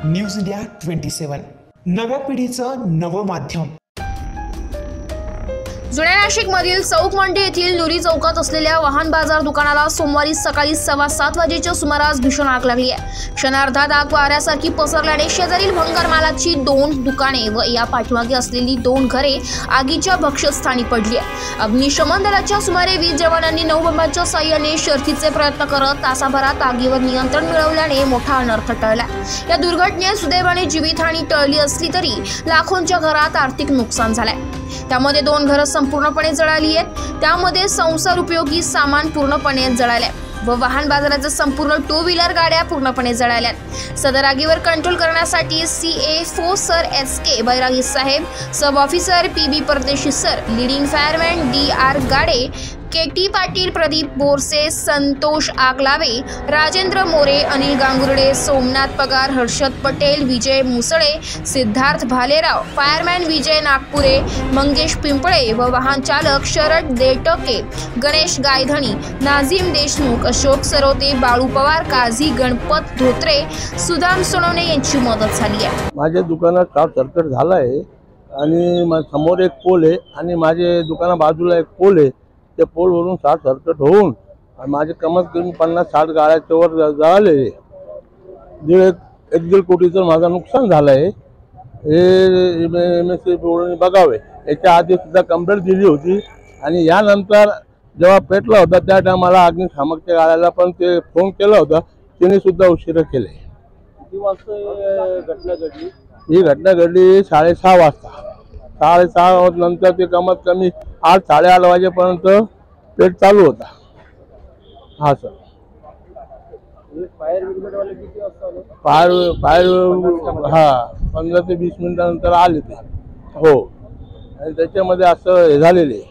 News India 27 नव्या पिढीचं नवं माध्यम। जुन्या नाशिकमधील चौक मंडी येथील नुरी चौकात असलेल्या वाहन बाजार दुकानाला सोमवारी सकाळी 7:15 वाजेच्या सुमारास भीषण आग लागली आहे। क्षणार्धात आग वाऱ्यासारखी पसरल्याने शेजारील भंगार मालाची 2 दुकाने व या पाठीमागे असलेली 2 घरे आगीच्या भक्षस्थानी पडली आहे। अग्निशमन दलाच्या सुमारे 20 जवानांनी 9 बंबांच्या साह्याने शर्थीचे प्रयत्न करत तासाभरात आगीवर नियंत्रण मिळवल्याने मोठा अनर्थ टळला। या दुर्घटनेत सुदैवाने जीवितहानी टळली असली तरी लाखोंच्या घरात आर्थिक नुकसान झालंय। त्यामध्ये 2 घरं संपूर्णपणे जळाली आहेत। त्यामध्ये संसार उपयोगी सामान पूर्णपणे जळाले व वाहन बाजाराच्या संपूर्ण 2 व्हीलर गाड्या पूर्णपणे जळाल्यात। सदर आगीवर कंट्रोल करण्यासाठी CA4 सर SK बैरागी साहेब, सब ऑफिसर PB परदेशी सर, लीडिंग फायरमॅन DR गाडे, KT पाटील, प्रदीप बोरसे, संतोष आगलावे, राजेंद्र मोरे, अनिल गांगुर्डे, सोमनाथ पगार, हर्षद पटेल, विजय मुसळे, सिद्धार्थ भालेराव, फायरमॅन विजय नागपुरे, मंगेश पिंपळे व वाहन चालक शरद देटके, गणेश गायधणी, नाझीम देशमुख, अशोक सरोते, बाळू पवार, काझी गणपत धोत्रे, सुदाम सोनवणे यांची मदत झाली आहे। माझ्या दुकानात शॉर्ट सर्किट झाला आहे आणि समोर एक पोल आहे आणि माझ्या दुकाना बाजूला एक पोल आहे। त्या पोलवरून शॉर्ट सर्किट होऊन माझे कमीत कमी 50-60 गाड्याच्या वर जळाले। 1.5 कोटीचं माझं नुकसान झालं आहे। हे MSC बोर्डाने बघावे। याच्या आधी सुद्धा कंप्लेंट दिली होती आणि यानंतर जेव्हा पेटला होता त्या टायमाला अग्निशामकच्या गाड्याला पण ते फोन केला होता, त्याने सुद्धा उशिरा केले। किती वाजता घटना घडली? ही घटना घडली 6:30 वाजता। 6:30 नंतर ते कमीत कमी 8-8:30 वाजेपर्यंत पेट चालू होता। हा सर, फायर ब्रिगेडवाले किती वाजता आले? फायर हा 15 ते 20 मिनिटानंतर आले ते। हो, आणि त्याच्यामध्ये असं हे झालेले